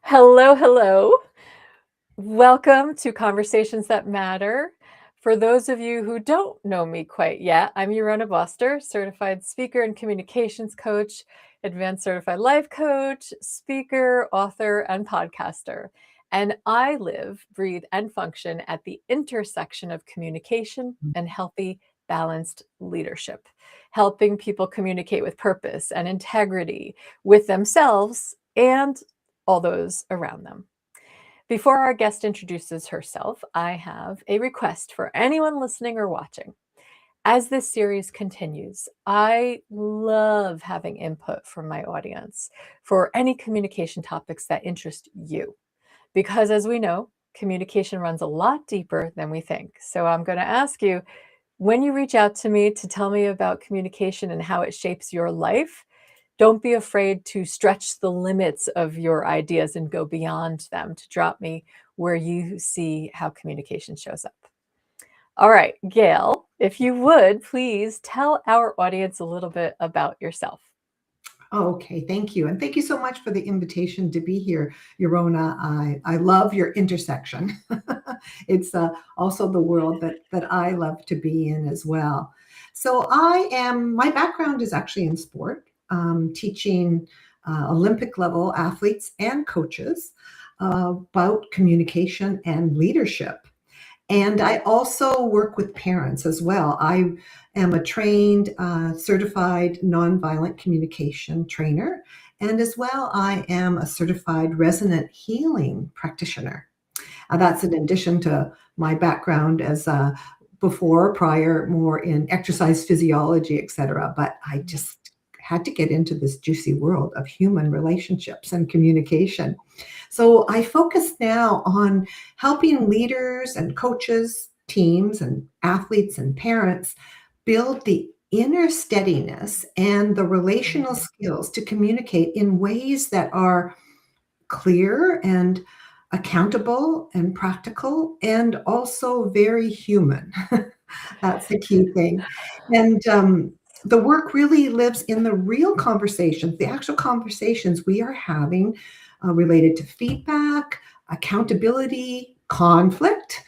Hello, hello. Welcome to Conversations That Matter. For those of you who don't know me quite yet, I'm Yorona Boster, certified speaker and communications coach, advanced certified life coach, speaker, author, and podcaster. And I live, breathe, and function at the intersection of communication and healthy, balanced leadership, helping people communicate with purpose and integrity with themselves and all those around them. Before our guest introduces herself, I have a request for anyone listening or watching. As this series continues, I love having input from my audience for any communication topics that interest you. Because as we know, communication runs a lot deeper than we think. So I'm going to ask you, when you reach out to me to tell me about communication and how it shapes your life, don't be afraid to stretch the limits of your ideas and go beyond them to drop me where you see how communication shows up. All right, Gail, if you would, please tell our audience a little bit about yourself. Oh, okay, thank you. And thank you so much for the invitation to be here, Yorona. I love your intersection. It's also the world that I love to be in as well. So my background is actually in sport, teaching Olympic level athletes and coaches about communication and leadership. And I also work with parents as well. I am a trained, certified nonviolent communication trainer. And as well, I am a certified resonant healing practitioner. That's in addition to my background as prior, more in exercise physiology, et cetera. But I just had to get into this juicy world of human relationships and communication. So I focus now on helping leaders and coaches, teams and athletes and parents build the inner steadiness and the relational skills to communicate in ways that are clear and accountable and practical and also very human. That's the key thing. And the work really lives in the real conversations, the actual conversations we are having related to feedback, accountability, conflict,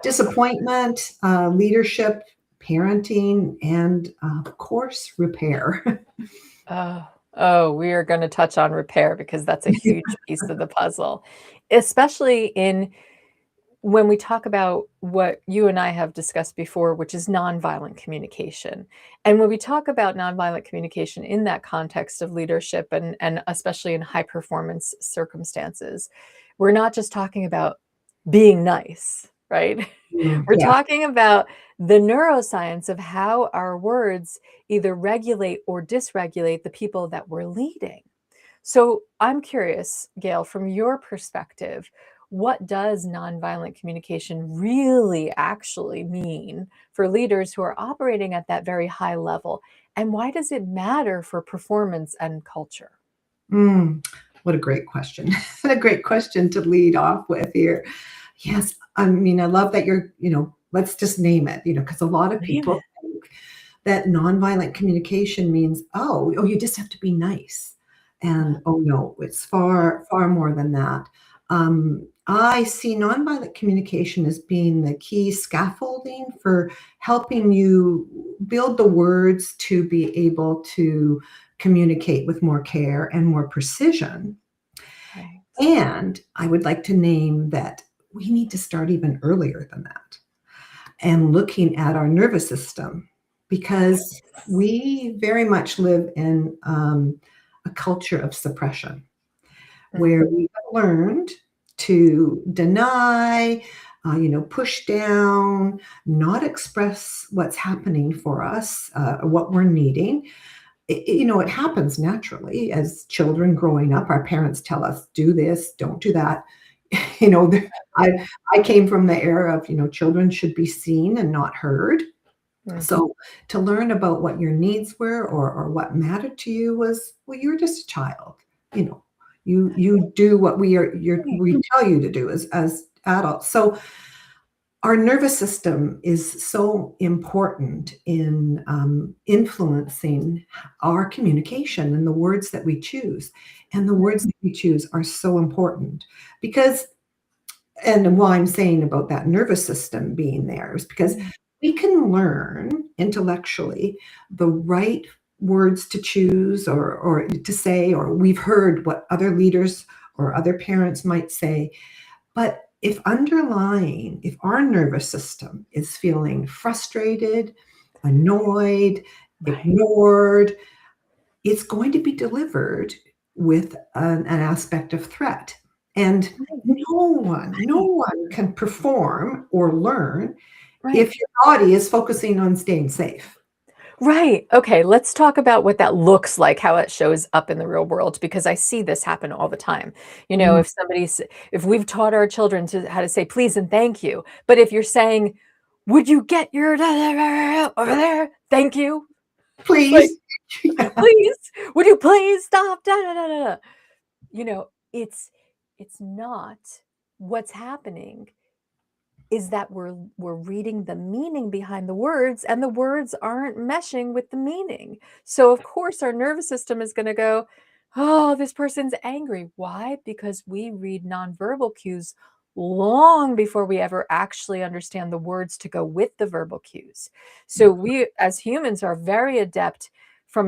disappointment, leadership, parenting, and of course, repair. We are going to touch on repair because that's a huge piece of the puzzle, especially when we talk about what you and I have discussed before, which is nonviolent communication. And when we talk about nonviolent communication in that context of leadership and especially in high performance circumstances, we're not just talking about being nice, right? We're Yeah. talking about the neuroscience of how our words either regulate or dysregulate the people that we're leading. So I'm curious, Gail, from your perspective, what does nonviolent communication really actually mean for leaders who are operating at that very high level? And why does it matter for performance and culture? What a great question. What a great question to lead off with here. Yes, I mean, I love that let's just name it, because a lot of Name people it. think that nonviolent communication means, oh, you just have to be nice. And oh no, it's far, far more than that. I see nonviolent communication as being the key scaffolding for helping you build the words to be able to communicate with more care and more precision. Right. And I would like to name that we need to start even earlier than that and looking at our nervous system because we very much live in a culture of suppression where we have learned to deny, push down, not express what's happening for us, what we're needing. It happens naturally as children growing up. Our parents tell us, do this, don't do that. You know, I came from the era of, children should be seen and not heard. Mm. So to learn about what your needs were or what mattered to you was, well, you're just a child. You, you, Mm. you do what we tell you to do as adults. So, our nervous system is so important in influencing our communication and the words that we choose. And the words that we choose are so important because, and why I'm saying about that nervous system being there is because Mm. we can learn intellectually the right words to choose or to say, or we've heard what other leaders or other parents might say. But if our nervous system is feeling frustrated, annoyed, Right. ignored, it's going to be delivered with an aspect of threat. And Right. no one can perform or learn Right. if your body is focusing on staying safe. Right. Okay, let's talk about what that looks like, how it shows up in the real world, because I see this happen all the time. Mm, If we've taught our children to how to say please and thank you, but if you're saying, "Would you get your over there? Thank you." It's like, please. Yeah. "Please, would you please stop? Da, da, da, da, da." You know, it's not what's happening is that we're reading the meaning behind the words and the words aren't meshing with the meaning. So of course our nervous system is going to go, "Oh, this person's angry." Why? Because we read nonverbal cues long before we ever actually understand the words to go with the verbal cues. So we as humans are very adept from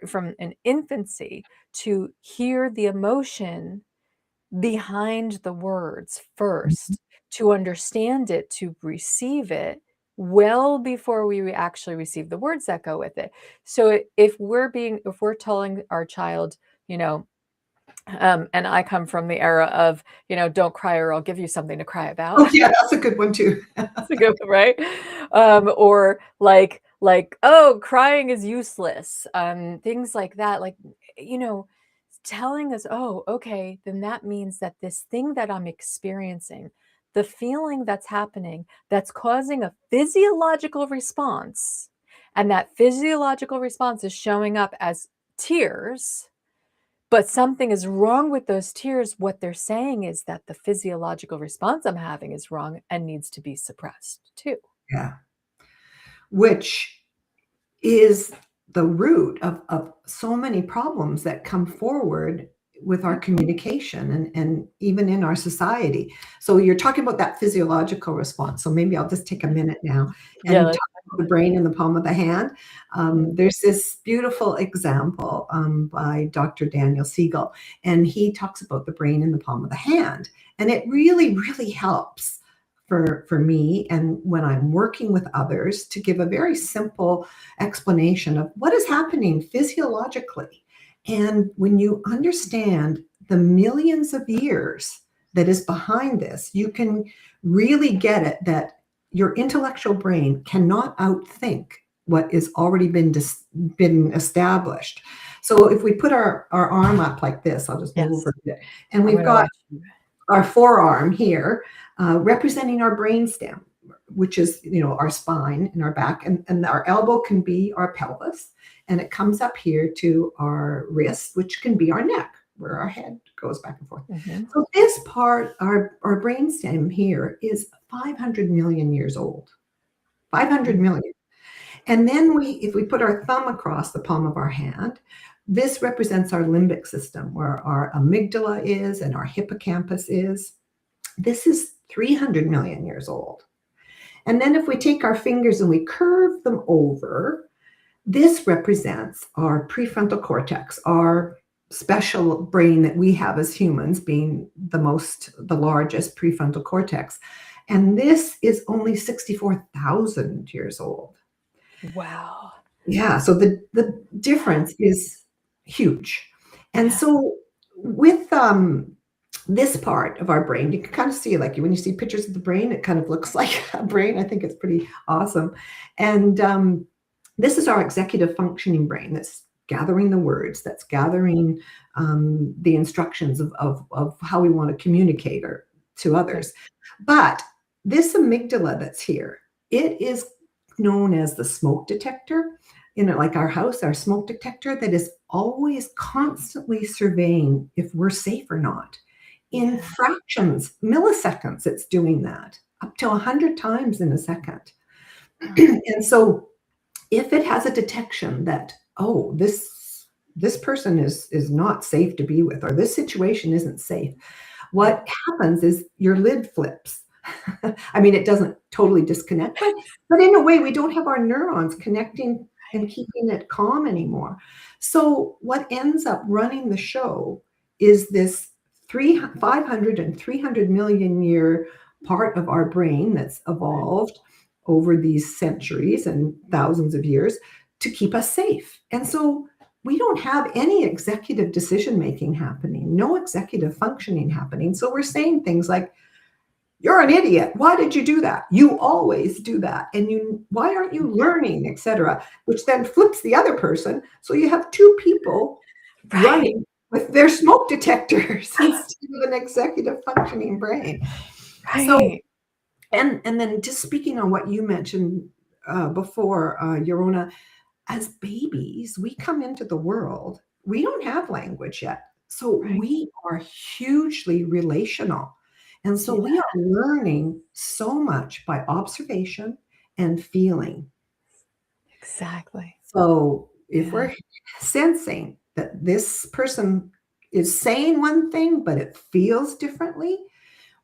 from an infancy to hear the emotion behind the words first, to understand it, to receive it well before we actually receive the words that go with it. So if we're telling our child, you know, and I come from the era of, don't cry or I'll give you something to cry about. Oh, yeah, that's a good one too. That's a good one, right? Or oh, crying is useless. Things like that. You know, telling us, oh, okay, then that means that this thing that I'm experiencing, the feeling that's happening, that's causing a physiological response, and that physiological response is showing up as tears, but something is wrong with those tears. What they're saying is that the physiological response I'm having is wrong and needs to be suppressed too. Yeah. Which is the root of so many problems that come forward with our Yep. communication and even in our society. So you're talking about that physiological response. So maybe I'll just take a minute now Yeah, and let's talk about the brain in the palm of the hand. mm, There's this beautiful example by Dr. Daniel Siegel, and he talks about the brain in the palm of the hand. And it really, really helps for me and when I'm working with others to give a very simple explanation of what is happening physiologically. And when you understand the millions of years that is behind this, you can really get it that your intellectual brain cannot outthink what is already been established. So if we put our arm up like this, I'll just move yes, over a bit, and I'm we've gonna got watch you. our forearm here, representing our brainstem, which is, our spine and our back, and our elbow can be our pelvis, and it comes up here to our wrist, which can be our neck, where our head goes back and forth. Mhm. So this part, our brainstem here, is 500 million years old. 500 Mm. million. And then if we put our thumb across the palm of our hand, this represents our limbic system, where our amygdala is and our hippocampus is. This is 300 million years old. And then if we take our fingers and we curve them over, this represents our prefrontal cortex, our special brain that we have as humans, being the largest prefrontal cortex. And this is only 64,000 years old. Wow. Yeah, so the difference is huge. And Yeah. so with this part of our brain, you can kind of see, like when you see pictures of the brain, it kind of looks like a brain. I think it's pretty awesome. And this is our executive functioning brain that's gathering the words, that's gathering the instructions of how we want to communicate or to Okay. others. But this amygdala that's here, it is known as the smoke detector. Like our house, our smoke detector that is always constantly surveying if we're safe or not. In Yeah. fractions, milliseconds, it's doing that up to 100 times in a second. Wow. And so if it has a detection that, oh, this person is not safe to be with, or this situation isn't safe, Right. what happens is your lid flips. I mean, it doesn't totally disconnect, but in a way, we don't have our neurons connecting and keeping it calm anymore. So what ends up running the show is this 500 and 300 million year part of our brain that's evolved over these centuries and thousands of years to keep us safe. And so we don't have any executive decision making happening, no executive functioning happening. So we're saying things like, you're an idiot. Why did you do that? You always do that. And why aren't you learning, etc., which then flips the other person. So you have two people Right. running with their smoke detectors instead of an executive functioning brain. So, Right. and then just speaking on what you mentioned before, Yorona, as babies, we come into the world, we don't have language yet. So Right. we are hugely relational. And so Yeah. we are learning so much by observation and feeling. Exactly. So if Yeah. we're sensing that this person is saying one thing, but it feels differently,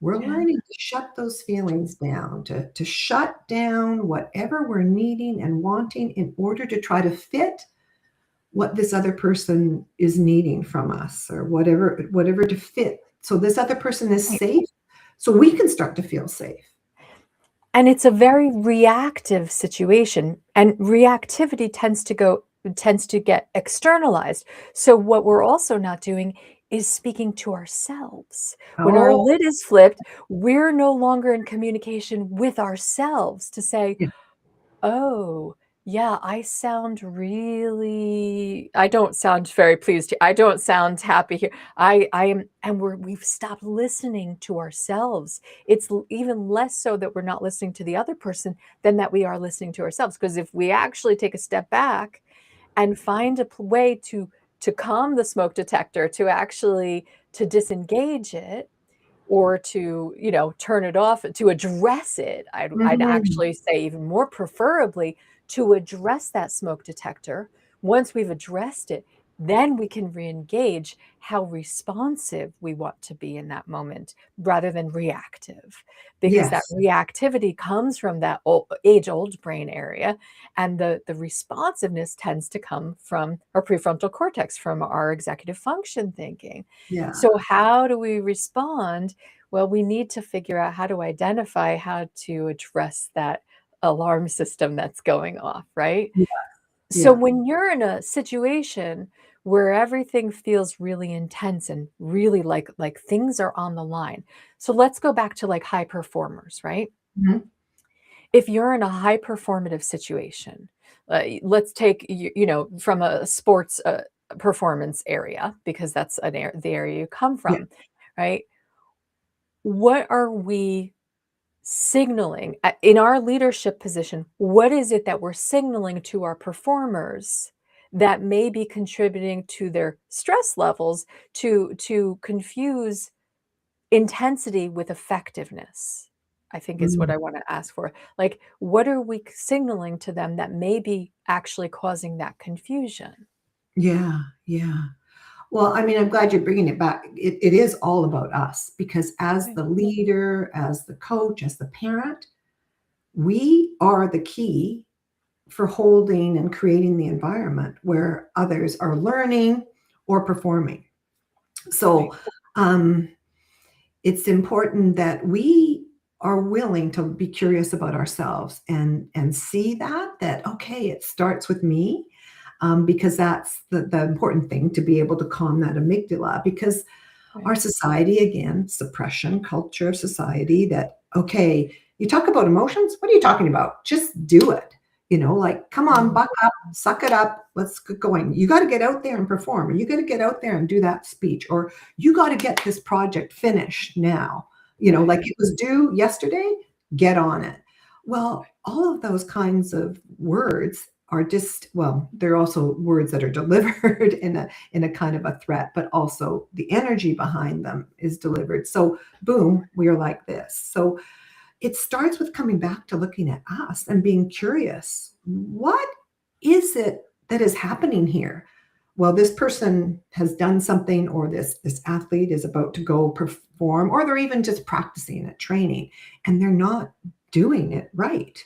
we're Yeah. learning to shut those feelings down, to shut down whatever we're needing and wanting in order to try to fit what this other person is needing from us, or whatever to fit. So this other person is Right. safe, so we can start to feel safe. And it's a very reactive situation, and reactivity tends to get externalized. So what we're also not doing is speaking to ourselves. When our Oh, lid is flipped, we're no longer in communication with ourselves to say, yeah. "Oh, yeah, I don't sound very pleased here. I don't sound happy here. I am," and we've stopped listening to ourselves. It's even less so that we're not listening to the other person than that we are listening to ourselves. Because if we actually take a step back and find a way to calm the smoke detector, to actually to disengage it, or to, turn it off, to address it. I'd Mhm. actually say even more preferably to address that smoke detector. Once we've addressed it, then we can reengage how responsive we want to be in that moment rather than reactive, because that Yes. reactivity comes from that age-old brain area, and the responsiveness tends to come from our prefrontal cortex, from our executive function thinking. Yeah. So how do we respond? Well, we need to figure out how to identify how to address that alarm system that's going off, right? Yeah. So Yeah. when you're in a situation where everything feels really intense and really like things are on the line. So let's go back to like high performers, right? Mhm. If you're in a high performative situation, let's take from a sports performance area, because that's the area you come Yeah. from, right? What are we signaling in our leadership position? What is it that we're signaling to our performers that may be contributing to their stress levels, to confuse intensity with effectiveness? I think is what Mm. I want to ask for. Like, what are we signaling to them that may be actually causing that confusion? Yeah. Yeah. Well, I mean, I'm glad you're bringing it back. It is all about us, because as Right. the leader, as the coach, as the parent, we are the key for holding and creating the environment where others are learning or performing. Right. So um, it's important that we are willing to be curious about ourselves and see that okay, it starts with me, because that's the important thing, to be able to calm that amygdala, because our Right. society, again, suppression culture of society, that okay, you talk about emotions, what are you talking about? Just do it. Like, come on, Mm, buck up, suck it up, let's get going. You got to get out there and perform, or you got to get out there and do that speech, or you got to get this project finished now, like right. it was due yesterday, get on it. Well, all of those kinds of words are just, well, they're also words that are delivered in a kind of a threat, but also the energy behind them is delivered. So boom, we are like this. So it starts with coming back to looking at us and being curious. What is it that is happening here? Well, this person has done something, or this athlete is about to go perform, or they're even just practicing at training, and they're not doing it right.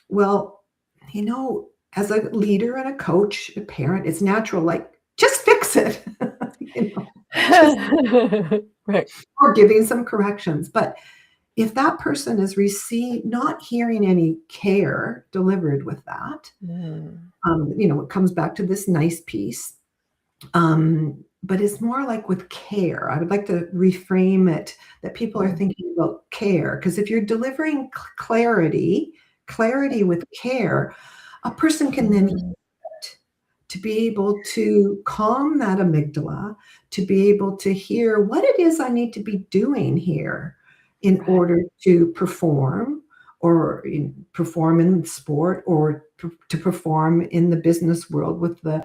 Well, as a leader and a coach, a parent, it's natural, like, just fix it, you know, just Right. or giving some corrections. But if that person is not hearing any care delivered with that, Mm. it comes back to this nice piece. But it's more like with care. I would like to reframe it that people are Mm. thinking about care, because if you're delivering clarity with care, a person can then Mm. to be able to calm that amygdala, to be able to hear what it is I need to be doing here in Right. order to perform, or perform in sport, or to perform in the business world with the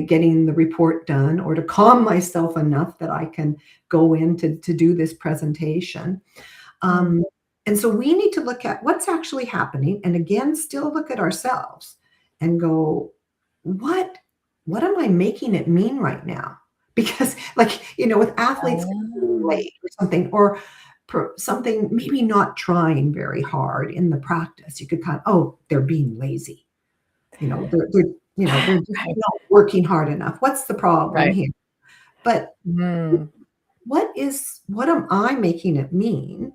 getting the report done, or to calm myself enough that I can go in to do this presentation. Mm. Um, and so we need to look at what's actually happening, and again, still look at ourselves and go, what what am I making it mean right now? Because, like, with athletes being Oh. late or something, or something, maybe not trying very hard in the practice, you could kind of, oh, they're being lazy. They're just Right. not working hard enough. What's the problem Right. here? But Mm. what am I making it mean?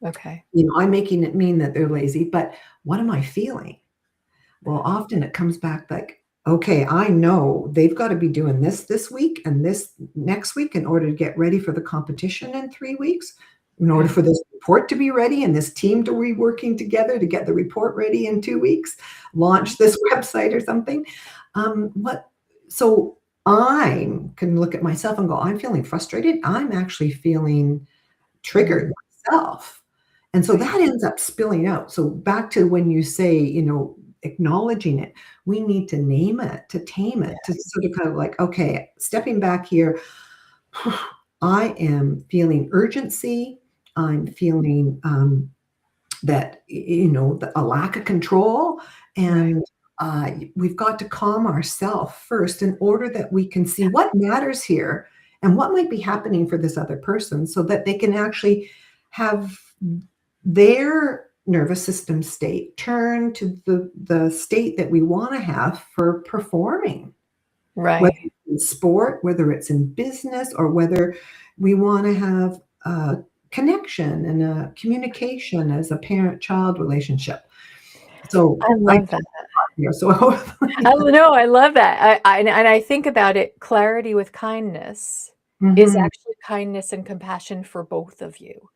Okay. I'm making it mean that they're lazy, but what am I feeling? Well, often it comes back like, okay, I know they've got to be doing this week and this next week in order to get ready for the competition in 3 weeks, in order Right. for this report to be ready and this team to be working together to get the report ready in 2 weeks, launch this website or something. What? So I can look at myself and go, I'm feeling frustrated. I'm actually feeling triggered Mm. myself. And so Right. that ends up spilling out. So back to when you say, acknowledging it, we need to name it, to tame Yeah. it, to sort of kind of like, okay, stepping back here, I am feeling urgency. I'm feeling that, a lack of control. Right. And we've got to calm ourselves first in order that we can see what matters here and what might be happening for this other person, so that they can actually have their nervous system state turn to the state that we want to have for performing, whether Right. it's in sport, whether it's in business, or whether we want to have a connection and a communication as a parent-child relationship. So I I love that. yeah, so Oh, no, I love that. And I think about it, clarity with kindness is Mhm. actually kindness and compassion for both of you.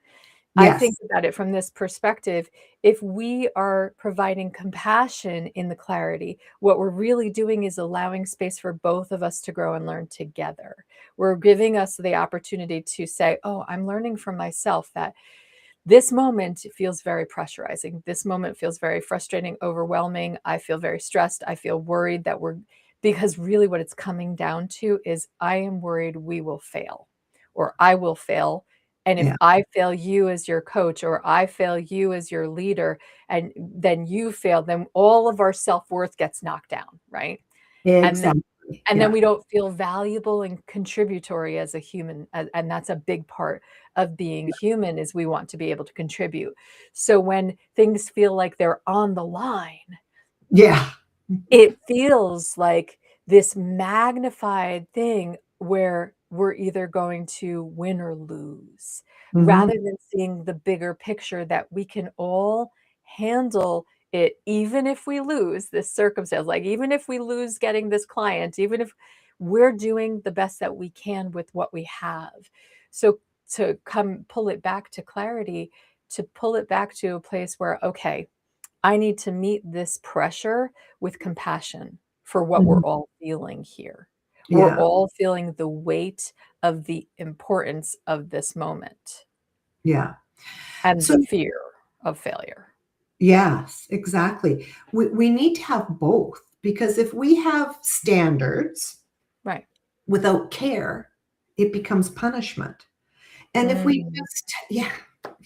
I think Yes. about it from this perspective. If we are providing compassion in the clarity, what we're really doing is allowing space for both of us to grow and learn together. We're giving us the opportunity to say, oh, I'm learning from myself that this moment feels very pressurizing. This moment feels very frustrating, overwhelming. I feel very stressed. I feel worried that because really what it's coming down to is I am worried we will fail, or I will fail. And if Yeah, I fail you as your coach, or I fail you as your leader, and then you fail, then all of our self-worth gets knocked down, right? And then exactly. and then Yeah. we don't feel valuable and contributory as a human, and that's a big part of being human, is we want to be able to contribute. So when things feel like they're on the line, Yeah. it feels like this magnified thing where we're either going to win or lose, Mhm. rather than seeing the bigger picture that we can all handle it, even if we lose this circumstance, like, even if we lose getting this client, even if we're doing the best that we can with what we have. So to come pull it back to clarity, to pull it back to a place where, okay, I need to meet this pressure with compassion for what we're Mhm. all feeling here. We're Yeah. all feeling the weight of the importance of this moment Yeah. and So the fear of failure. yes, exactly. We need to have both, because if we have standards Right. without care, it becomes punishment. And if we Mm. just, yeah.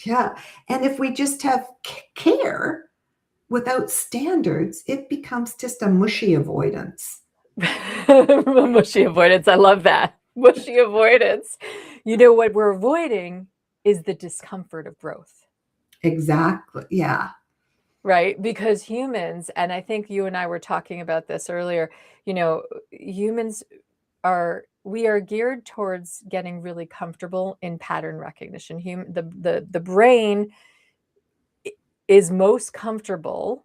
Yeah. And if we just have care without standards, it becomes just a mushy avoidance. Mushy avoidance. I love that. Mushy avoidance. You know, what we're avoiding is the discomfort of growth, Exactly. Yeah. right? Because humans, and I think you and I were talking about this earlier, you know, humans we are geared towards getting really comfortable in pattern recognition. The brain is most comfortable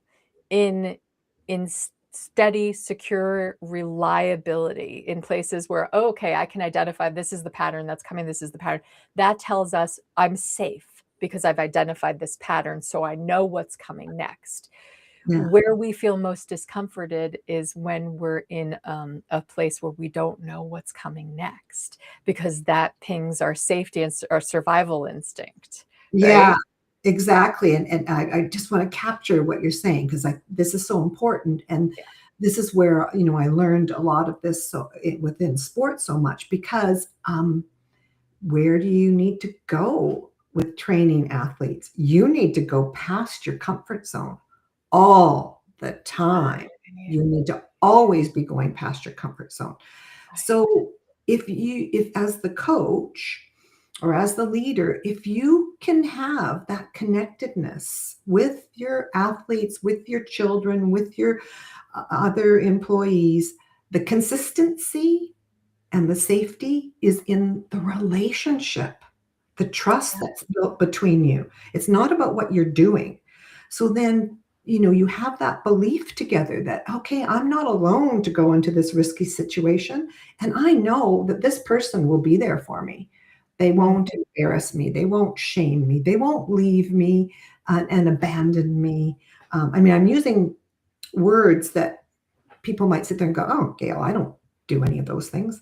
in steady, secure reliability in places where, oh, okay, I can identify this is the pattern that's coming, this is the pattern. That tells us I'm safe because I've identified this pattern, so I know what's coming next. Yeah. Where we feel most discomforted is when we're in a place where we don't know what's coming next, because that pings our safety and our survival instinct, Yeah, right? exactly. And I just want to capture what you're saying because this is so important. And this is where, I learned a lot of this within sports so much because where do you need to go with training athletes? You need to go past your comfort zone all the time. Right. You need to always be going past your comfort zone. Right. So if as the coach or as the leader, if you can have that connectedness with your athletes, with your children, with your other employees, the consistency and the safety is in the relationship, the trust that's built between you. It's not about what you're doing. So then, you have that belief together that, okay, I'm not alone to go into this risky situation. And I know that this person will be there for me. They Mm. won't embarrass me. They won't shame me. They won't leave me and abandon me. I mean, I'm using words that people might sit there and go, "Oh, Gail, I don't do any of those things."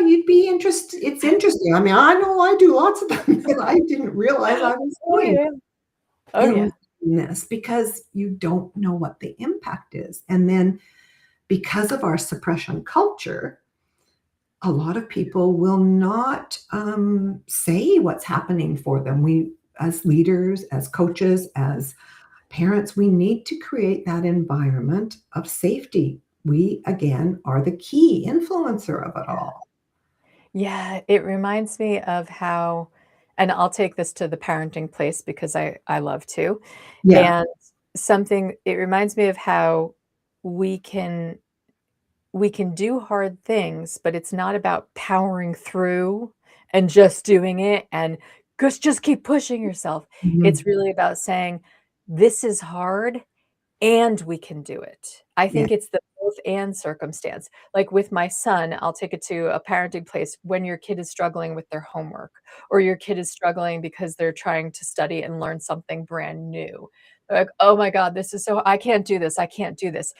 You'd be interested. It's interesting. I mean, I know I do lots of them that I didn't realize I was Oh doing yeah. Oh yeah. in this because you don't know what the impact is. And then because of our suppression culture, a lot of people will not say what's happening for them. We, as leaders, as coaches, as parents, we need to create that environment of safety. We, again, are the key influencer of it all. Yeah, it reminds me of how, and I'll take this to the parenting place because I love to. Yeah, And it reminds me of how we can we can do hard things, but it's not about powering through and just doing it and just keep pushing yourself. mhm, It's really about saying, this is hard and we can do it. I yeah, think it's the both and circumstance. Like with my son, I'll take it to a parenting place when your kid is struggling with their homework or your kid is struggling because they're trying to study and learn something brand new. They're like, "Oh my god, this is so I can't do this. I can't do this."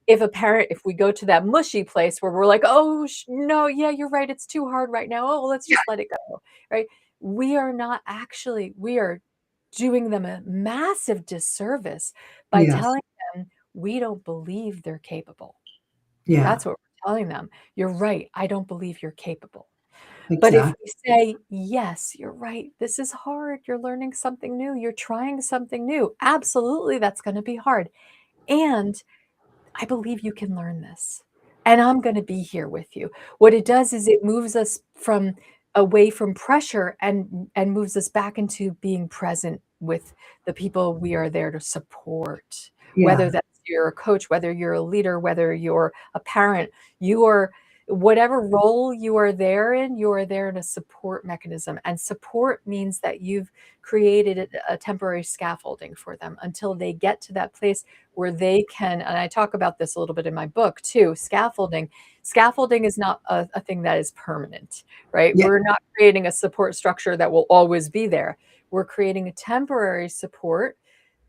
If we go to that mushy place where we're like, "Oh, no, yeah, you're right. It's too hard right now. Oh, let's yeah, just let it go." Right? We are doing them a massive disservice by yes, telling them we don't believe they're capable. yeah, That's what we're telling them. "You're right, I don't believe you're capable." But if exactly. we say, "Yes, you're right, this is hard, you're learning something new, you're trying something new, absolutely, that's gonna be hard, and I believe you can learn this, and I'm gonna be here with you." What it does is it moves us from away from pressure and moves us back into being present with the people we are there to support. Whether Yeah, that's you're a coach, whether you're a leader, whether you're a parent, you are whatever role you are there in a support mechanism, and support means that you've created a temporary scaffolding for them until they get to that place where they can, and I talk about this a little bit in my book too, scaffolding is not a thing that is permanent, right? yeah, We're not creating a support structure that will always be there. We're creating a temporary support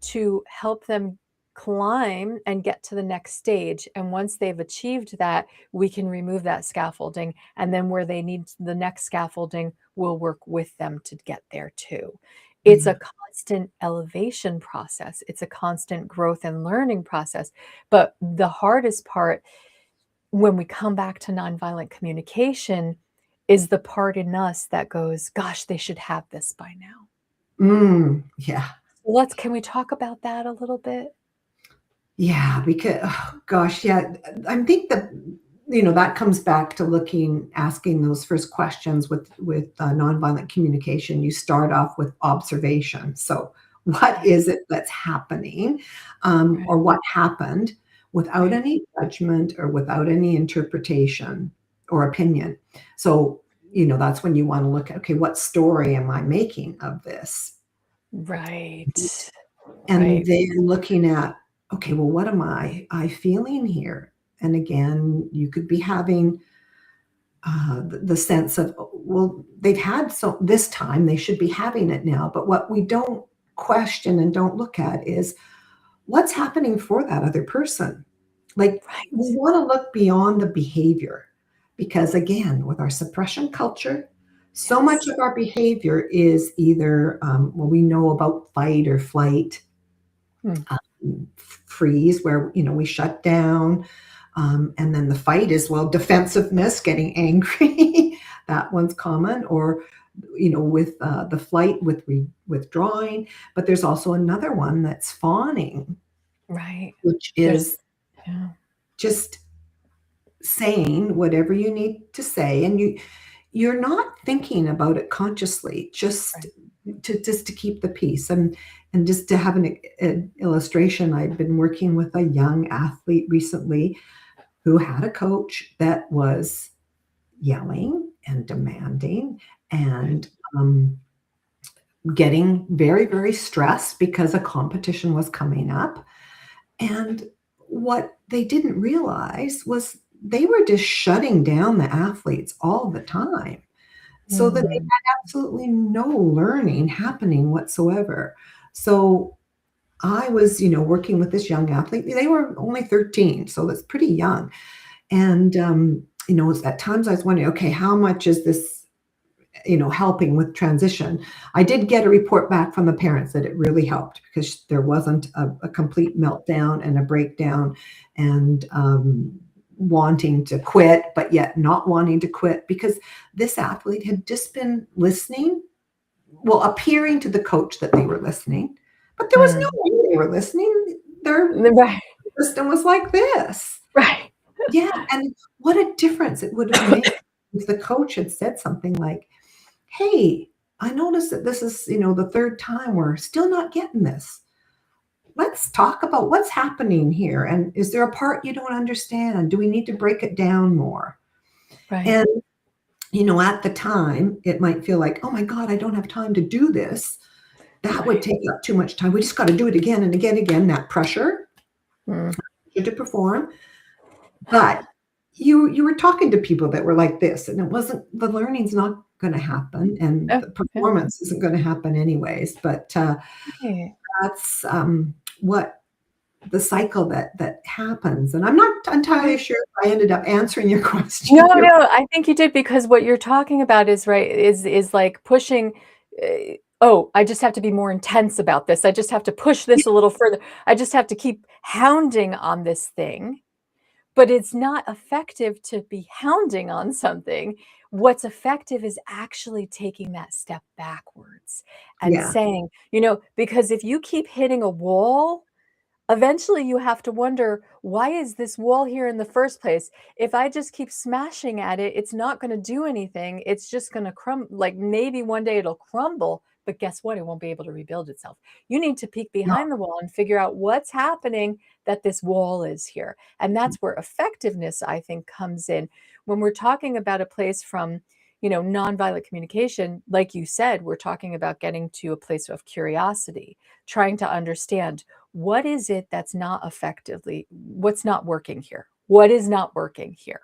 to help them climb and get to the next stage, and once they've achieved that, we can remove that scaffolding, and then where they need the next scaffolding, we'll work with them to get there too. It's yeah, a constant elevation process. It's a constant growth and learning process. But the hardest part when we come back to nonviolent communication is the part in us that goes, gosh, they should have this by now. Yeah. Can we talk about that a little bit? Yeah, because oh gosh, yeah, I think that that comes back to asking those first questions with nonviolent communication. You start off with observation. So, what Right, is it that's happening, right, or what happened, without right, any judgment or without any interpretation or opinion. So, that's when you want to look at, okay, what story am I making of this? right, And right. then looking at, okay, well, what am I feeling here? And again, you could be having the sense of, oh, well, they've had so this time, they should be having it now. But what we don't question and don't look at is what's happening for that other person. Like, we Right. want to look beyond the behavior because, again, with our suppression culture, so much Yes. of our behavior is either, well, we know about fight or flight, Hmm. freeze where we shut down, and then the fight is, well, defensiveness, getting angry. That one's common. Or with the flight, with withdrawing. But there's also another one that's fawning, Right. which There's is yeah. just saying whatever you need to say, and you're not thinking about it consciously, just Right. to keep the peace. And just to have an illustration, I'd been working with a young athlete recently who had a coach that was yelling and demanding Right. and getting very, very stressed because a competition was coming up. And what they didn't realize was they were just shutting down the athletes all the time, so that they Mm. had absolutely no learning happening whatsoever. So I was, working with this young athlete. They were only 13, so that's pretty young. And at times I was wondering, okay, how much is this, helping with transition? I did get a report back from the parents that it really helped because there wasn't a complete meltdown and a breakdown, and wanting to quit, but yet not wanting to quit because this athlete had just been listening, well, appearing to the coach that they were listening, but there was no Mm. way they were listening. Their Right. system was like this. Right. Yeah, and what a difference it would have made if the coach had said something like, "Hey, I noticed that this is, the 3rd time we're still not getting this. Let's talk about what's happening here, and is there a part you don't understand? Do we need to break it down more?" Right. And, at the time, it might feel like, "Oh my god, I don't have time to do this." That would Right. take up too much time. We just gotta do it again and again, again, that pressure Mm. to perform. But you were talking to people that were like this, and it wasn't the learning's not gonna happen, and Oh, the yeah. performance isn't gonna happen anyways. But Right. that's what the cycle that happens. And I'm not entirely Right. sure if I ended up answering your No, question. no, I think you did because what you're talking about is right, is like pushing, "Oh, I just have to be more intense about this. I just have to push this a little further. I just have to keep hounding on this thing." But it's not effective to be hounding on something. What's effective is actually taking that step backwards and Yeah, saying, because if you keep hitting a wall, eventually you have to wonder, why is this wall here in the first place? If I just keep smashing at it, it's not going to do anything. It's just going to like maybe one day it'll crumble, but guess what? It won't be able to rebuild itself. You need to peek yeah, behind the wall and figure out what's happening that this wall is here. And that's where effectiveness, I think, comes in. When we're talking about a place from, nonviolent communication, like you said, we're talking about getting to a place of curiosity, trying to understand what is it that's not effectively, what's not working here? What is not working here?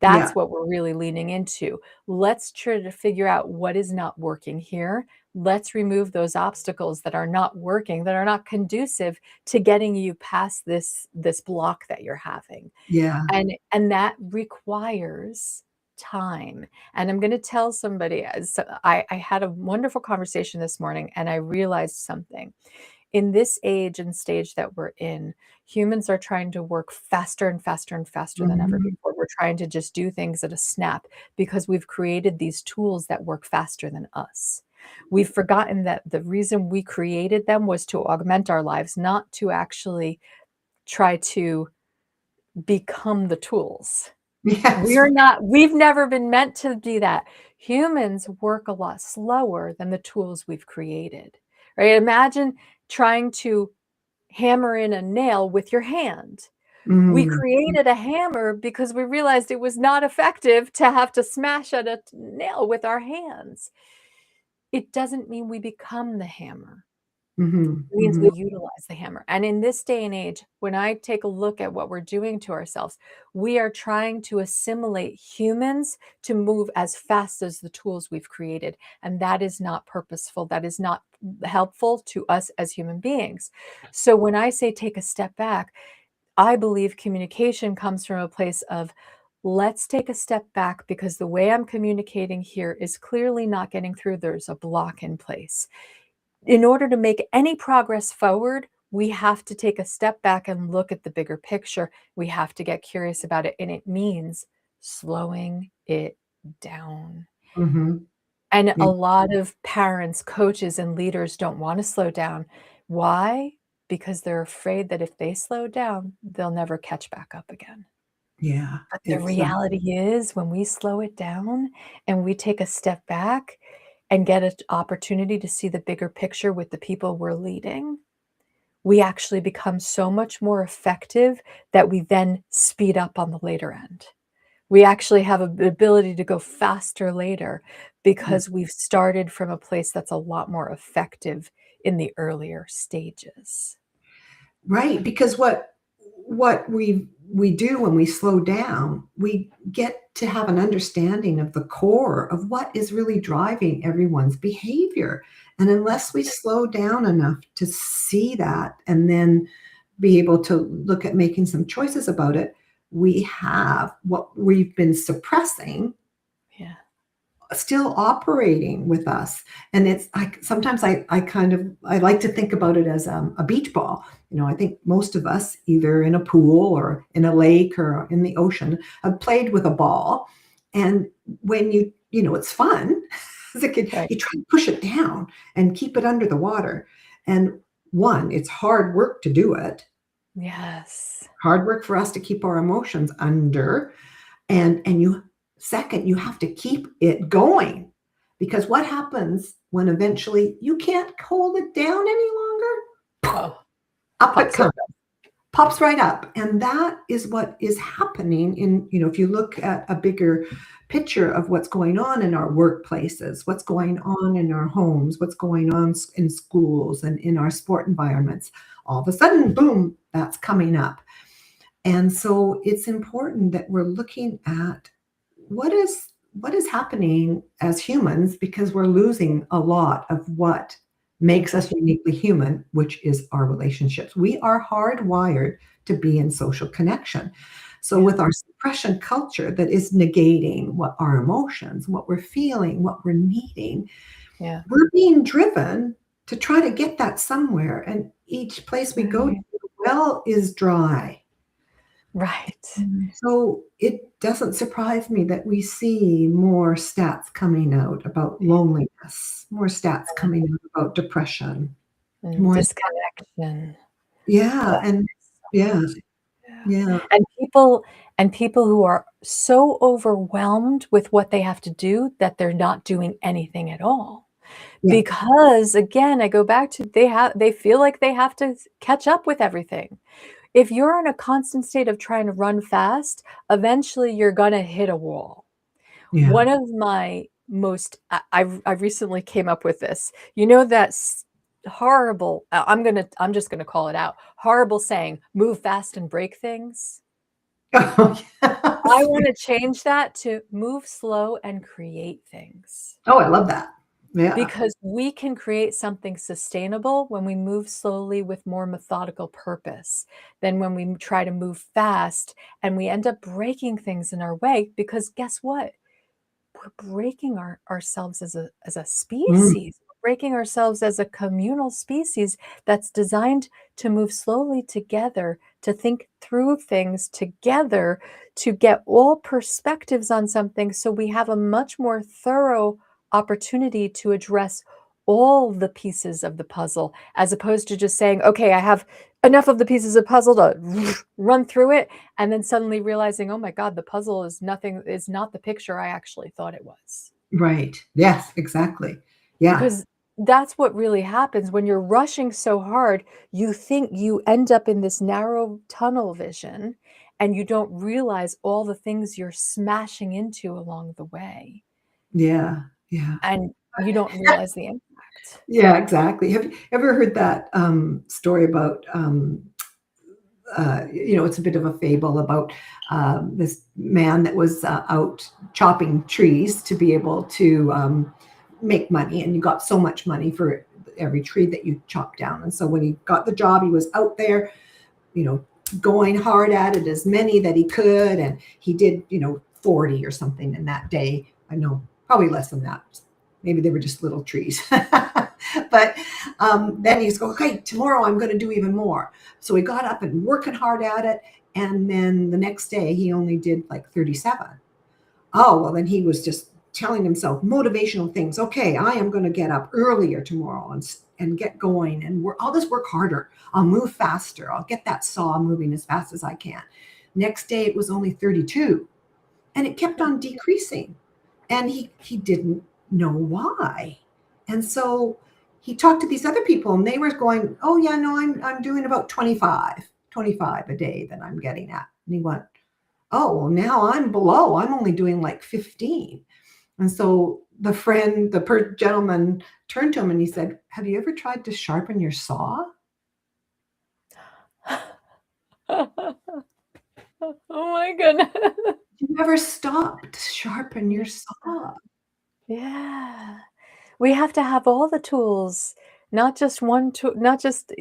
yeah, That's what we're really leaning into. Let's try to figure out what is not working here. Let's remove those obstacles that are not working, that are not conducive to getting you past this block that you're having. yeah, And that requires time. And I'm going to tell somebody, so I had a wonderful conversation this morning and I realized something. In this age and stage that we're in, humans are trying to work faster and faster and faster than ever mhm, before. We're trying to just do things at a snap because we've created these tools that work faster than us. We've forgotten that the reason we created them was to augment our lives, not to actually try to become the tools. Yes. We've never been meant to be that. Humans work a lot slower than the tools we've created, right? Imagine trying to hammer in a nail with your hand. We Mm, created a hammer because we realized it was not effective to have to smash at a nail with our hands. It doesn't mean we become the hammer. mhm, It means we mhm, utilize the hammer. And in this day and age, when I take a look at what we're doing to ourselves, we are trying to assimilate humans to move as fast as the tools we've created. And that is not purposeful. That is not helpful to us as human beings. So when I say take a step back, I believe communication comes from a place of let's take a step back because the way I'm communicating here is clearly not getting through. There's a block in place. In order to make any progress forward, we have to take a step back and look at the bigger picture. We have to get curious about it, and it means slowing it down. mhm. And a Yeah, lot of parents, coaches, and leaders don't want to slow down. Why? Because they're afraid that if they slow down, they'll never catch back up again. yeah, But the it's, reality is when we slow it down and we take a step back and get an opportunity to see the bigger picture with the people we're leading, we actually become so much more effective that we then speed up on the later end. We actually have the ability to go faster later yeah. because we've started from a place that's a lot more effective in the earlier stages. Right, because what we do when we slow down, we get to have an understanding of the core of what is really driving everyone's behavior. And unless we slow down enough to see that and then be able to look at making some choices about it, we have what we've been suppressing Yeah. still operating with us. And it's like sometimes I kind of I like to think about it as a beach ball. I think most of us either in a pool or in a lake or in the ocean have played with a ball. And when it's fun as a kid, Right. you try to push it down and keep it under the water. And one, it's hard work to do it. Yes. Hard work for us to keep our emotions under. And you second, you have to keep it going, because what happens when eventually you can't hold it down any longer? Oh, Up it pops right comes, pops right up. And that is what is happening if you look at a bigger picture of what's going on in our workplaces, what's going on in our homes, what's going on in schools and in our sport environments. All of a sudden, boom, that's coming up. And so it's important that we're looking at what is happening as humans, because we're losing a lot of what makes Mhm. us uniquely human, which is our relationships. We are hardwired to be in social connection. So Yeah. with our suppression culture that is negating what our emotions, what we're feeling, what we're needing, Yeah. we're being driven to try to get that somewhere. And each place we go to, Right. the well is dry. Right. So it doesn't surprise me that we see more stats coming out about loneliness, more stats coming out about depression, And more disconnection. yeah, Oh, and so yeah, much. Yeah. yeah, And people who are so overwhelmed with what they have to do that they're not doing anything at all. yeah, Because again, I go back to they feel like they have to catch up with everything. If you're in a constant state of trying to run fast, eventually you're gonna hit a wall. yeah. One of my most I recently came up with this. You know that horrible I'm just gonna call it out. Horrible saying, "Move fast and break things." Oh, I yes. wanna change that to move slow and create things. Oh, I love that. Yeah, Because we can create something sustainable when we move slowly with more methodical purpose than when we try to move fast and we end up breaking things in our way because guess what? We're breaking ourselves as a mm, species. We're breaking ourselves as a communal species that's designed to move slowly together, to think through things together, to get all perspectives on something so we have a much more thorough opportunity to address all the pieces of the puzzle, as opposed to just saying, okay, I have enough of the pieces of puzzle to run through it, and then suddenly realizing, oh my God, the puzzle is not the picture I actually thought it was. Right. Yes, exactly. Yeah. Because that's what really happens when you're rushing so hard. You think you end up in this narrow tunnel vision, and you don't realize all the things you're smashing into along the way, Yeah. Yeah. and you don't realize the impact. Yeah, exactly. Have you ever heard that story about it's a bit of a fable about this man that was out chopping trees to be able to make money, and you got so much money for every tree that you chop down. And so when he got the job, he was out there, you know, going hard at it, as many that he could, and he did, 40 or something in that day. I know, probably less than that. Maybe they were just little trees. But then he's going, okay, tomorrow I'm going to do even more. So he got up and working hard at it. And then the next day he only did like 37. Oh, well, then he was just telling himself motivational things. Okay, I am going to get up earlier tomorrow and get going. And I'll just work harder. I'll move faster. I'll get that saw moving as fast as I can. Next day it was only 32. And it kept on decreasing. And he didn't know why. And so he talked to these other people, and they were going, oh yeah, no, I'm doing about 25 a day that I'm getting at. And he went, oh, well, now I'm below. I'm only doing like 15. And so the gentleman turned to him and he said, have you ever tried to sharpen your saw? Oh my goodness. You never stopped to sharpen your Yeah. saw. Yeah. We have to have all the tools, not just one tool, not just,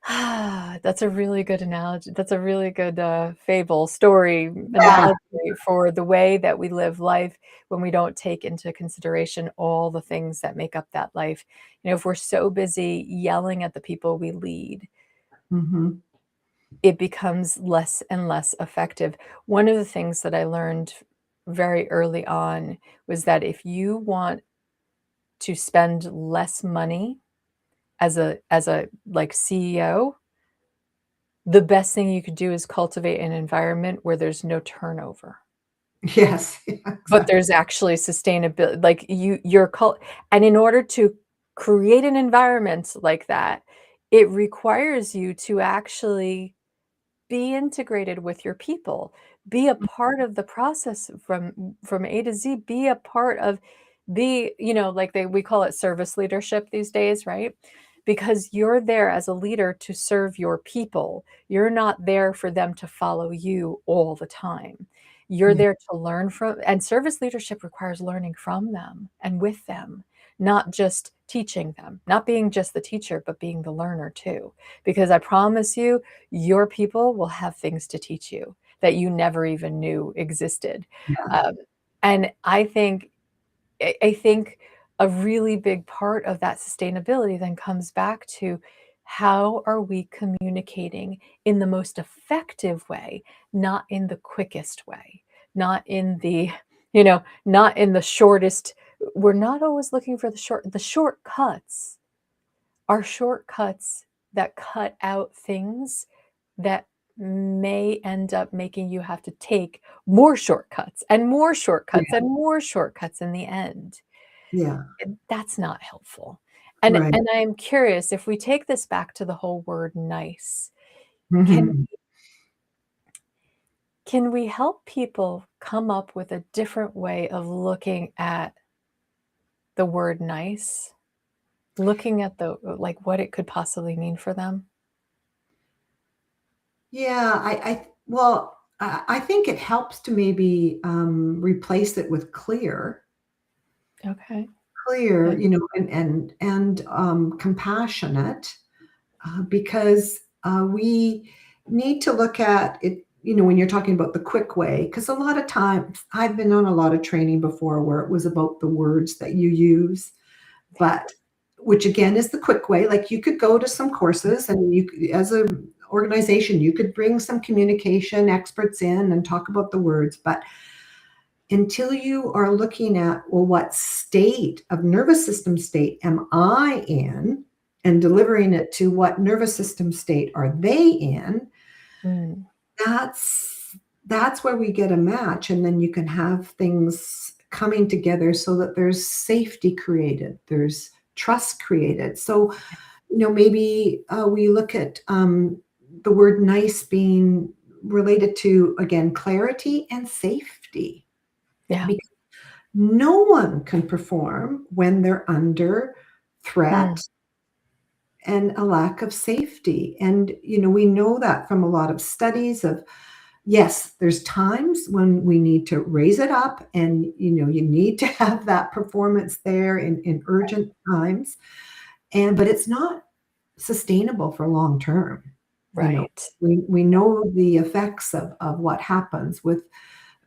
that's a really good analogy. That's a really good fable, story, Yeah. analogy for the way that we live life when we don't take into consideration all the things that make up that life. If we're so busy yelling at the people we lead, Mm-hmm. it becomes less and less effective. One of the things that I learned very early on was that if you want to spend less money as a like CEO, the best thing you could do is cultivate an environment where there's no turnover, Yes. Yeah, but exactly. there's actually sustainability. Like and in order to create an environment like that, it requires you to actually be integrated with your people, be a part of the process from A to Z, be a part of like we call it service leadership these days, right? Because you're there as a leader to serve your people. You're not there for them to follow you all the time. You're Yeah. there to learn from, and service leadership requires learning from them and with them, not just teaching them, not being just the teacher, but being the learner too. Because I promise you, your people will have things to teach you that you never even knew existed. Yeah. Um, and I think a really big part of that sustainability then comes back to how are we communicating in the most effective way, not in the quickest way, not in not in the shortest. We're not always looking for the shortcuts are shortcuts that cut out things that may end up making you have to take more shortcuts and more shortcuts Yeah. and more shortcuts in the end. Yeah. And that's not helpful. And Right. and I am curious if we take this back to the whole word nice, can Mhm. can we help people come up with a different way of looking at the word nice? Looking at the like what it could possibly mean for them? Yeah, well, I think it helps to maybe replace it with clear, Okay. clear, Yeah. and compassionate, because we need to look at it. When you're talking about the quick way, because a lot of times I've been on a lot of training before where it was about the words that you use, but which again is the quick way. Like you could go to some courses, and as a organization, you could bring some communication experts in and talk about the words. But until you are looking at, well, what state of nervous system state am I in, and delivering it to what nervous system state are they in, Mm. that's where we get a match. And then you can have things coming together so that there's safety created, there's trust created. So, maybe we look at the word nice being related to, again, clarity and safety. Yeah. Because no one can perform when they're under Mm. threat and a lack of safety. And, we know that from a lot of studies of, yes, there's times when we need to raise it up, and, you need to have that performance there in urgent times. But it's not sustainable for long term. You know, Right. we know the effects of what happens with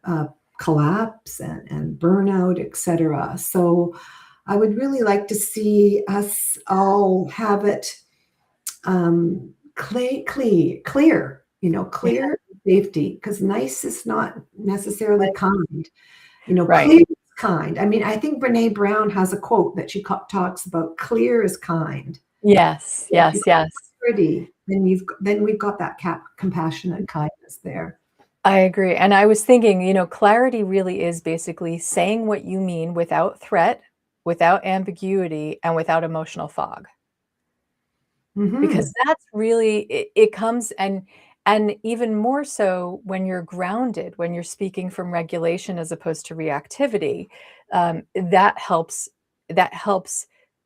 uh, collapse and burnout, etc. So I would really like to see us all have it clear, Yeah. clear safety, because nice is not necessarily Right. kind. Right. Clear is kind. I mean, I think Brene Brown has a quote that she talks about: clear is kind. Yes. If you Yes. Yes. clarity, then we've got that compassionate kindness there. I agree. And I was thinking, clarity really is basically saying what you mean without threat, without ambiguity, and without emotional fog. Because Mhm. that's really it comes and even more so when you're grounded, when you're speaking from regulation as opposed to reactivity, that helps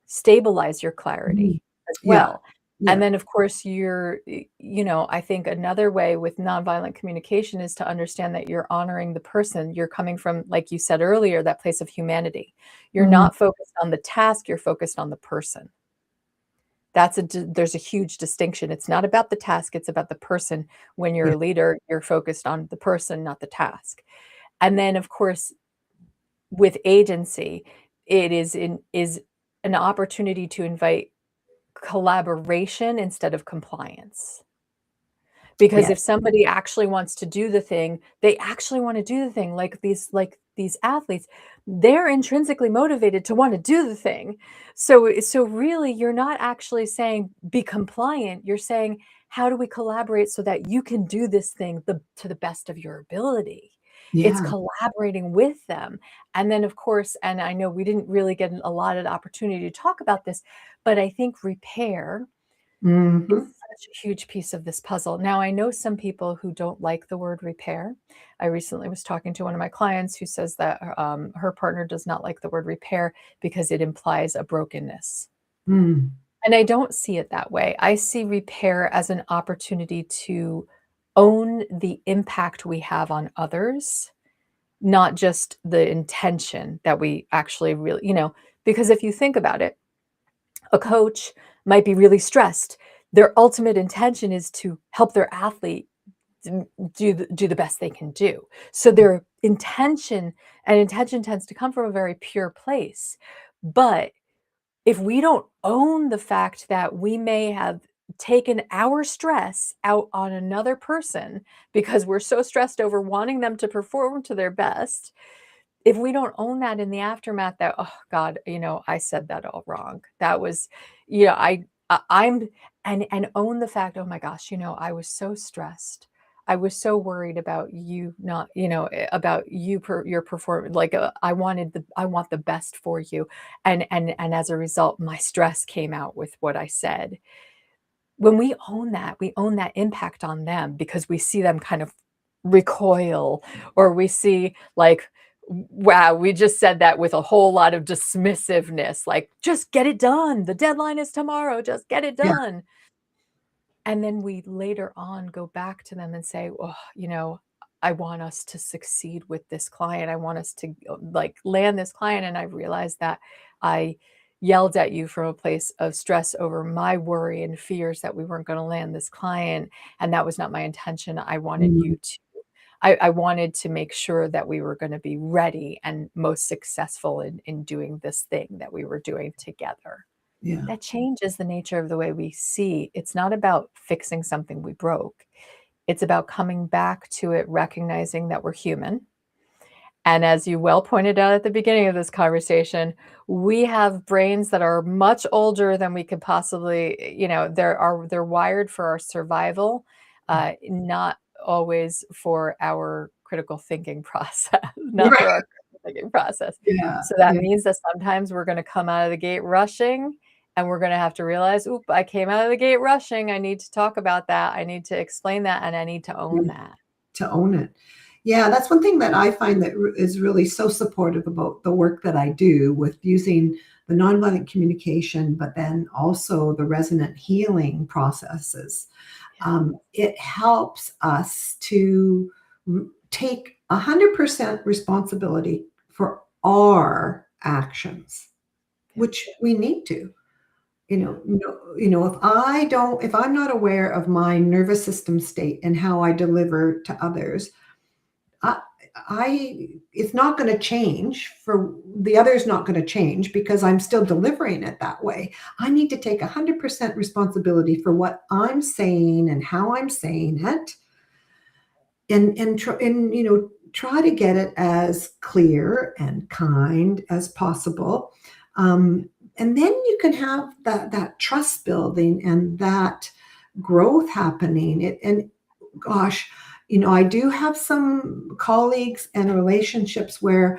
stabilize your Mhm. clarity as Yeah. well. And Yeah. then, of course, I think another way with nonviolent communication is to understand that you're honoring the person. You're coming from, like you said earlier, that place of humanity. You're Mhm. not focused on the task, you're focused on the person. There's a huge distinction. It's not about the task, it's about the person. When you're Yeah. a leader, you're focused on the person, not the task. And then, of course, with agency, it is an opportunity to invite collaboration instead of compliance. Because Yes. if somebody actually wants to do the thing, they actually wanna do the thing, like these athletes, they're intrinsically motivated to wanna do the thing. So really, you're not actually saying, "Be compliant," you're saying, "How do we collaborate so that you can do this thing to the best of your ability?" It's Yeah. collaborating with them, and then, of course, and I know we didn't really get a lot of opportunity to talk about this, but I think repair is Mhm. such a huge piece of this puzzle. Now, I know some people who don't like the word repair. I recently was talking to one of my clients who says that her partner does not like the word repair because it implies a brokenness. Mm. And I don't see it that way. I see repair as an opportunity to own the impact we have on others, not just the intention that we actually really, because if you think about it, a coach might be really stressed. Their ultimate intention is to help their athlete do the best they can do. So their intention tends to come from a very pure place. But if we don't own the fact that we may have taken our stress out on another person because we're so stressed over wanting them to perform to their best, if we don't own that in the aftermath, that, "Oh god, I said that all wrong. That was," I'm and own the fact, "Oh my gosh, I was so stressed. I was so worried about you not, about your performance. Like, I want the best for you. And as a result, my stress came out with what I said." When we own that impact on them because we see them kind of recoil, or we see like, wow, we just said that with a whole lot of dismissiveness, like, "Just get it done. The deadline is tomorrow. Just get it Yeah. done." And then we later on go back to them and say, "Oh, I want us to succeed with this client. I want us to like land this client. And I realized that I yelled at you from a place of stress over my worry and fears that we weren't going to land this client. And that was not my intention. I wanted Mhm. you to, I wanted to make sure that we were going to be ready and most successful in doing this thing that we were doing together." Yeah. That changes the nature of the way we see. It's not about fixing something we broke. It's about coming back to it, recognizing that we're human And as you well pointed out at the beginning of this conversation, we have brains that are much older than we could possibly, they're wired for our survival, not always for our critical thinking process, not for Right. our critical thinking process. Yeah. So that Yeah. means that sometimes we're going to come out of the gate rushing, and we're going to have to realize, oop, I came out of the gate rushing. I need to talk about that. I need to explain that, and I need to own that. To own it. Yeah, that's one thing that I find that is really so supportive about the work that I do with using the nonviolent communication, but then also the resonant healing processes. It helps us to take 100% responsibility for our actions, which we need to. If I'm not aware of my nervous system state and how I deliver to others, I, it's not going to change for the others, not going to change because I'm still delivering it that way. I need to take 100% responsibility for what I'm saying and how I'm saying it, and try to get it as clear and kind as possible. And then you can have that trust building and that growth happening. And gosh, I do have some colleagues and relationships where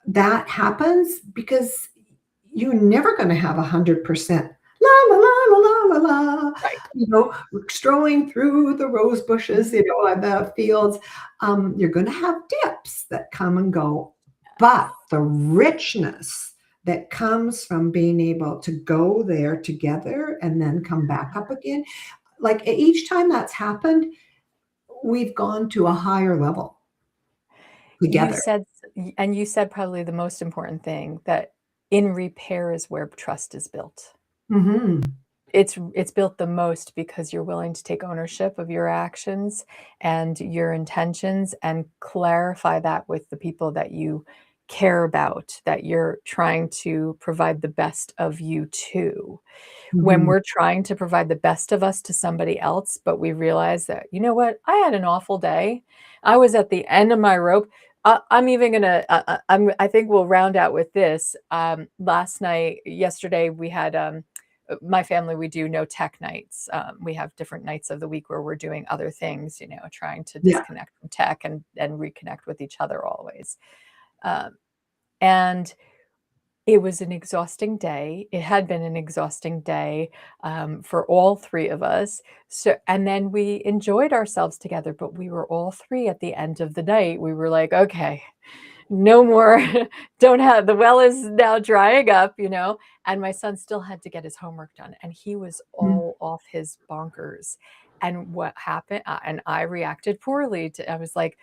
that happens because you're never going to have 100% la la la la la la, Right. strolling through the rose bushes, and the fields. You're going to have dips that come and go, but the richness that comes from being able to go there together and then come back up again, like each time that's happened, we've gone to a higher level You together. said, and you said probably the most important thing, that in repair is where trust is built. Mm-hmm. It's built the most because you're willing to take ownership of your actions and your intentions and clarify that with the people that you care about, that you're trying to provide the best of you to. When Mm-hmm. we're trying to provide the best of us to somebody else, but we realize that, you know what, I had an awful day. I was at the end of my rope. I'm even gonna. I think we'll round out with this. Yesterday, we had my family. We do no tech nights. We have different nights of the week where we're doing other things. Trying to Yeah. disconnect from tech and reconnect with each other always. And it was an exhausting day. It had been an exhausting day for all three of us. So, and then we enjoyed ourselves together, but we were all three at the end of the night. We were like, okay, no more. Don't have, the well is now drying up, and my son still had to get his homework done, and he was all off his bonkers. And what happened, and I reacted poorly to, I was like,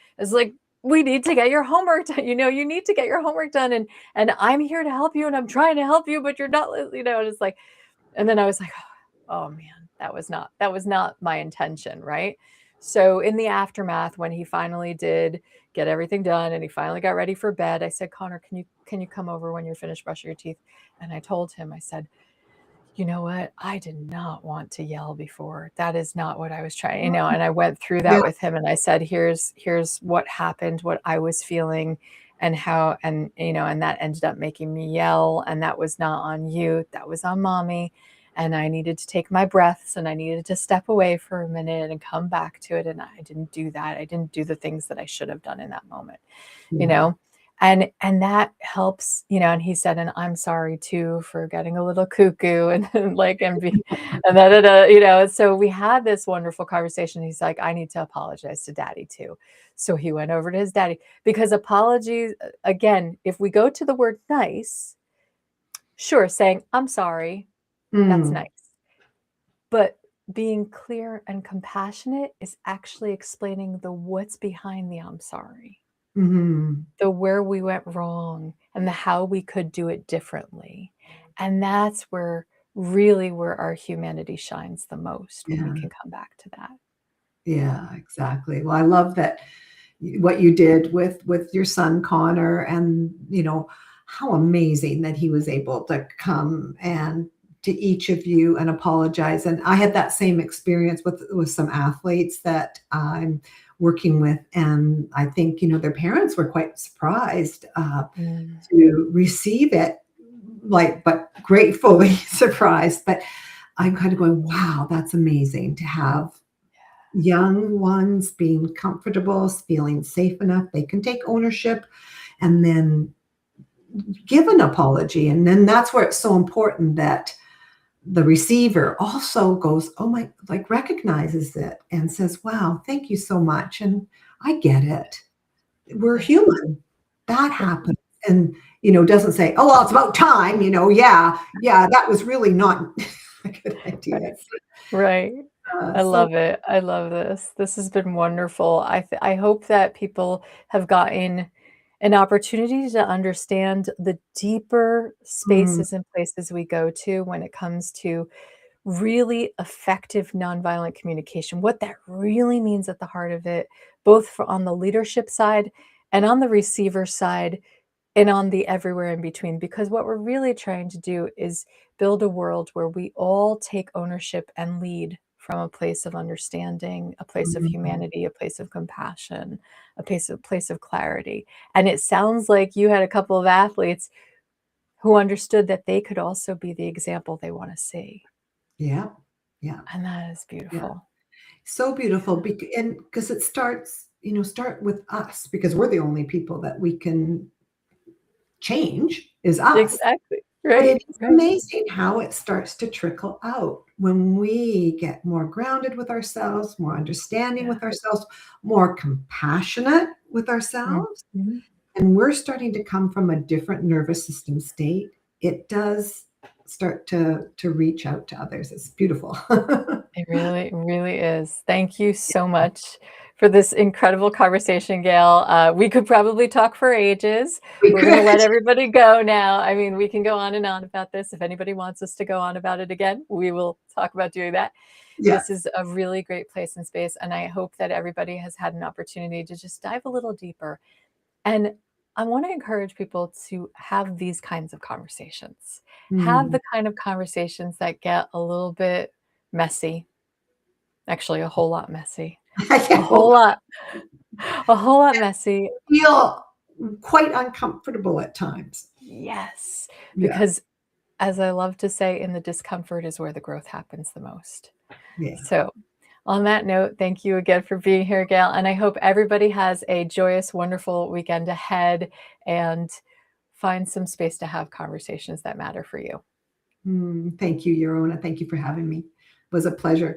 we need to get your homework done. You need to get your homework done. And I'm here to help you, and I'm trying to help you, but you're not, and it's like, and then I was like, oh man, that was not my intention, right? So in the aftermath, when he finally did get everything done and he finally got ready for bed, I said, Connor, can you come over when you're finished brushing your teeth? And I told him, I said, you know what? I did not want to yell before. That is not what I was trying, and I went through that Yeah. with him, and I said, here's what happened, what I was feeling, and how, and that ended up making me yell, and that was not on you. That was on mommy. And I needed to take my breaths, and I needed to step away for a minute and come back to it. And I didn't do that. I didn't do the things that I should have done in that moment, Yeah. and that helps, and he said, and I'm sorry too for getting a little cuckoo and like, and so we had this wonderful conversation. He's like, I need to apologize to daddy too. So he went over to his daddy, because apologies, again, if we go to the word nice, sure, saying I'm sorry, that's Mm. nice. But being clear and compassionate is actually explaining the what's behind the I'm sorry, Mm-hmm. the where we went wrong, and the how we could do it differently. And that's where our humanity shines the most, when we Yeah. can come back to that. Yeah, exactly. Well, I love that what you did with your son Connor, and how amazing that he was able to come and to each of you and apologize. And I had that same experience with some athletes that I'm working with. And I think, their parents were quite surprised Mm, to receive it, but gratefully surprised. But I'm kind of going, wow, that's amazing to have young ones being comfortable, feeling safe enough. They can take ownership and then give an apology. And then that's where it's so important that the receiver also goes, oh my, like recognizes it and says, wow, thank you so much. And I get it. We're yeah, human. That yeah, happens. And, doesn't say, oh, well, it's about time, yeah, that was really not a good idea. right. Right. I So, love it. I love this. This has been wonderful. I hope that people have gotten an opportunity to understand the deeper mm, spaces and places we go to when it comes to really effective nonviolent communication, what that really means at the heart of it, both for on the leadership side and on the receiver side, and on the everywhere in between, because what we're really trying to do is build a world where we all take ownership and lead from a place of understanding, a place of mm, humanity, a place of compassion, a place of clarity. And it sounds like you had a couple of athletes who understood that they could also be the example they want to see. yeah, yeah, And that is yeah. beautiful. So beautiful. And because it starts, start with us because we're the only people that we can change is us. Exactly. But Right. it is Right. amazing how it starts to trickle out when we get more grounded with ourselves, more understanding Yeah. with ourselves, more compassionate with ourselves, Mhm. and we're starting to come from a different nervous system state. It does start to reach out to others. It's beautiful. It really, really is. Thank you so much for this incredible conversation, Gail. We could probably talk for ages. We We're going to could. let everybody go now. I mean, we can go on and on about this. If anybody wants us to go on about it again, we will talk about doing that. Yeah. This is a really great place and space, and I hope that everybody has had an opportunity to just dive a little deeper. And I want to encourage people to have these kinds of conversations. Have Mm. the kind of conversations that get a little bit messy, actually a whole lot messy. A whole lot a whole lot messy. Feel quite uncomfortable at times. Yes, Yeah. because as I love to say, in the discomfort is where the growth happens the most. Yeah. So, on that note, thank you again for being here, Gail, and I hope everybody has a joyous, wonderful weekend ahead and find some space to have conversations that matter for you. Thank you, Yorona. Thank you for having me. It was a pleasure.